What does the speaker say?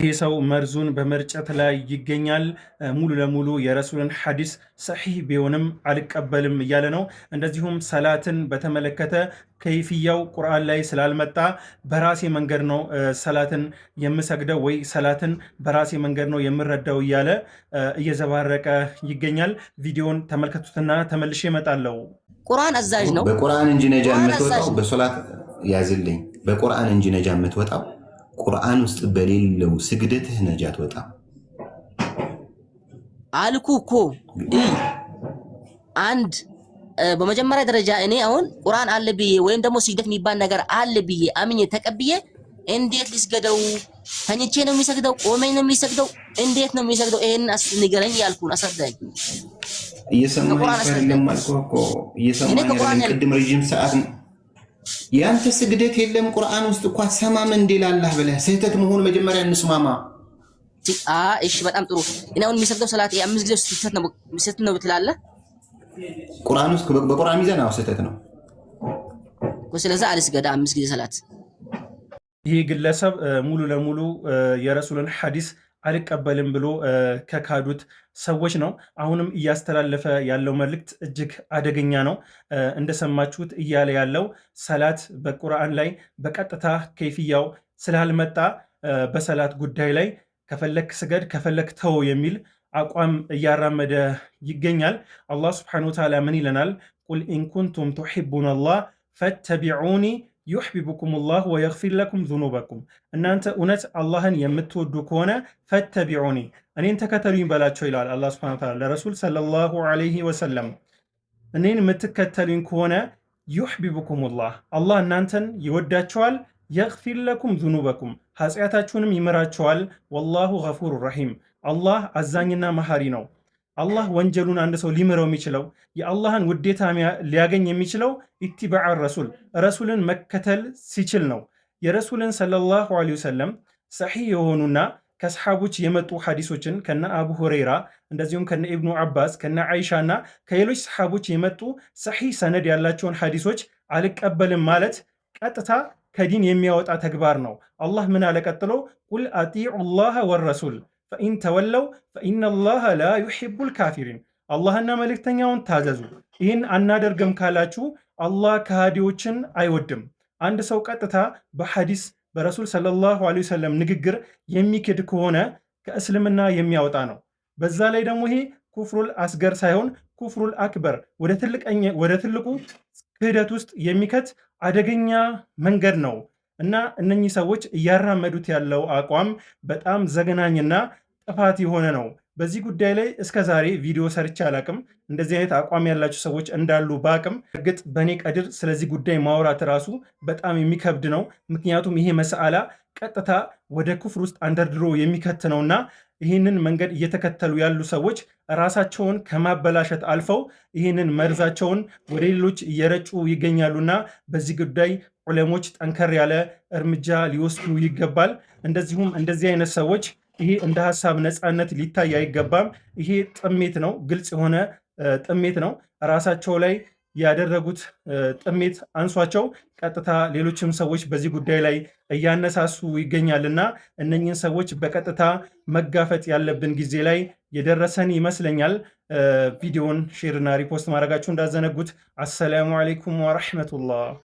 ይህ ሰው መርዙን በመርጨት ላይ ይገኛል። ሙሉ ለሙሉ የረሱልን ሐዲስ ሰሒህ ቢሆንም አልቀበልም እያለ ነው። እንደዚሁም ሰላትን በተመለከተ ከይፍያው ቁርአን ላይ ስላልመጣ በራሴ መንገድ ነው ሰላትን የምሰግደው ወይ ሰላትን በራሴ መንገድ ነው የምረዳው እያለ እየዘባረቀ ይገኛል። ቪዲዮን ተመልከቱትና ተመልሼ እመጣለሁ። ቁርአን አዛዥ ነው። በቁርአን እንጂ ነጃ የምትወጣው በሶላት ያዝልኝ። በቁርአን እንጂ ነጃ የምትወጣው ቁርአን ውስጥ በሌለው ስግደትህ ነጃ ትወጣ አልኩ እኮ። አንድ በመጀመሪያ ደረጃ እኔ አሁን ቁርአን አለ ብዬ ወይም ደግሞ ስግደት የሚባል ነገር አለ ብዬ አምኜ ተቀብዬ እንዴት ልስገደው? ተኝቼ ነው የሚሰግደው? ቆመኝ ነው የሚሰግደው? እንዴት ነው የሚሰግደው? ይሄን ንገረኝ ያልኩን አስረዳኝ። እየሰማኸኝ አይደለም አልኩህ እኮ እየሰማኸኝ አይደለም። ቅድም ረጅም ሰዓት ያንተ ስግደት የለም ቁርአን ውስጥ እኮ አትሰማም እንዴ ላላህ ብለህ ስህተት መሆኑ መጀመሪያ እንስማማ። እሺ በጣም ጥሩ። እኔ አሁን የሚሰግደው ሰላት የአምስት ጊዜ ስህተት ነው ትላለህ? ቁርአን ውስጥ በቁርአን ሚዛን ስህተት ነው። ስለዚህ አልስገዳ አምስት ጊዜ ሰላት። ይህ ግለሰብ ሙሉ ለሙሉ የረሱልን ሐዲስ አልቀበልም ብሎ ከካዱት ሰዎች ነው። አሁንም እያስተላለፈ ያለው መልእክት እጅግ አደገኛ ነው። እንደሰማችሁት እያለ ያለው ሰላት በቁርአን ላይ በቀጥታ ከይፍያው ስላልመጣ በሰላት ጉዳይ ላይ ከፈለክ ስገድ ከፈለክ ተው የሚል አቋም እያራመደ ይገኛል። አላህ ስብሐነሁ ወተዓላ ምን ይለናል? ቁል ኢንኩንቱም ቱሒቡነ አላህ ፈተቢዑኒ ዩሕቢቡኩም ላህ ወየግፊር ለኩም ዙኑበኩም። እናንተ እውነት አላህን የምትወዱ ከሆነ ፈተቢዑኒ እኔን ተከተሉኝ በላቸው ይላል አላህ ሱብሓነሁ ወተዓላ ለረሱል ሰለላሁ ዐለይሂ ወሰለም። እኔን የምትከተሉኝ ከሆነ ዩሕቢቡኩም ላህ አላህ እናንተን ይወዳቸዋል፣ የግፊር ለኩም ዙኑበኩም ኃጢአታችሁንም ይምራቸዋል። ወላሁ ገፉሩ ረሒም አላህ አዛኝና መሐሪ ነው። አላህ ወንጀሉን አንድ ሰው ሊምረው የሚችለው የአላህን ውዴታ ሊያገኝ የሚችለው ኢትባዕ ረሱልን መከተል ሲችል ነው። የረሱልን ሰለላሁ ዐለይሂ ወሰለም ሰሒህ የሆኑና ከሰሓቦች የመጡ ሐዲሶችን ከነ አቡ ሁረይራ እንደዚሁም ከነ ኢብኑ አባስ ከነ አይሻ እና ከሌሎች ሰሓቦች የመጡ ሰሒህ ሰነድ ያላቸውን ሐዲሶች አልቀበልም ማለት ቀጥታ ከዲን የሚያወጣ ተግባር ነው። አላህ ምን አለ ቀጥሎ? ቁል አጢዑ ላህ ወረሱል ፈኢን ተወለው ፈኢነላህ ላ ዩሒቡል ካፊሪን። አላህና መልእክተኛውን ታዘዙ፣ ይህን አናደርግም ካላችሁ አላህ ከሃዲዎችን አይወድም። አንድ ሰው ቀጥታ በሐዲስ በረሱል ሰለላሁ ዐለይሂ ወሰለም ንግግር የሚክድ ከሆነ ከእስልምና የሚያወጣ ነው። በዛ ላይ ደግሞ ይሄ ኩፍሩል አስገር ሳይሆን ኩፍሩል አክበር ወደ ትልቁ ክህደት ውስጥ የሚከት አደገኛ መንገድ ነው። እና እነኚህ ሰዎች እያራመዱት ያለው አቋም በጣም ዘግናኝና ጥፋት የሆነ ነው። በዚህ ጉዳይ ላይ እስከ ዛሬ ቪዲዮ ሰርቼ አላቅም። እንደዚህ አይነት አቋም ያላቸው ሰዎች እንዳሉ በአቅም እርግጥ በእኔ ቀድር ስለዚህ ጉዳይ ማውራት ራሱ በጣም የሚከብድ ነው። ምክንያቱም ይሄ መስአላ ቀጥታ ወደ ኩፍር ውስጥ አንደርድሮ የሚከት ነውና ይህንን መንገድ እየተከተሉ ያሉ ሰዎች ራሳቸውን ከማበላሸት አልፈው ይህንን መርዛቸውን ወደ ሌሎች እየረጩ ይገኛሉና በዚህ ጉዳይ ዑለሞች ጠንከር ያለ እርምጃ ሊወስዱ ይገባል። እንደዚሁም እንደዚህ አይነት ሰዎች ይሄ እንደ ሀሳብ ነፃነት ሊታይ አይገባም። ይሄ ጥሜት ነው፣ ግልጽ የሆነ ጥሜት ነው። ራሳቸው ላይ ያደረጉት ጥሜት አንሷቸው ቀጥታ ሌሎችም ሰዎች በዚህ ጉዳይ ላይ እያነሳሱ ይገኛልና እነኝህን ሰዎች በቀጥታ መጋፈጥ ያለብን ጊዜ ላይ የደረሰን ይመስለኛል። ቪዲዮን ሼርና ሪፖስት ማድረጋችሁ እንዳዘነጉት። አሰላሙ አለይኩም ወረሕመቱላህ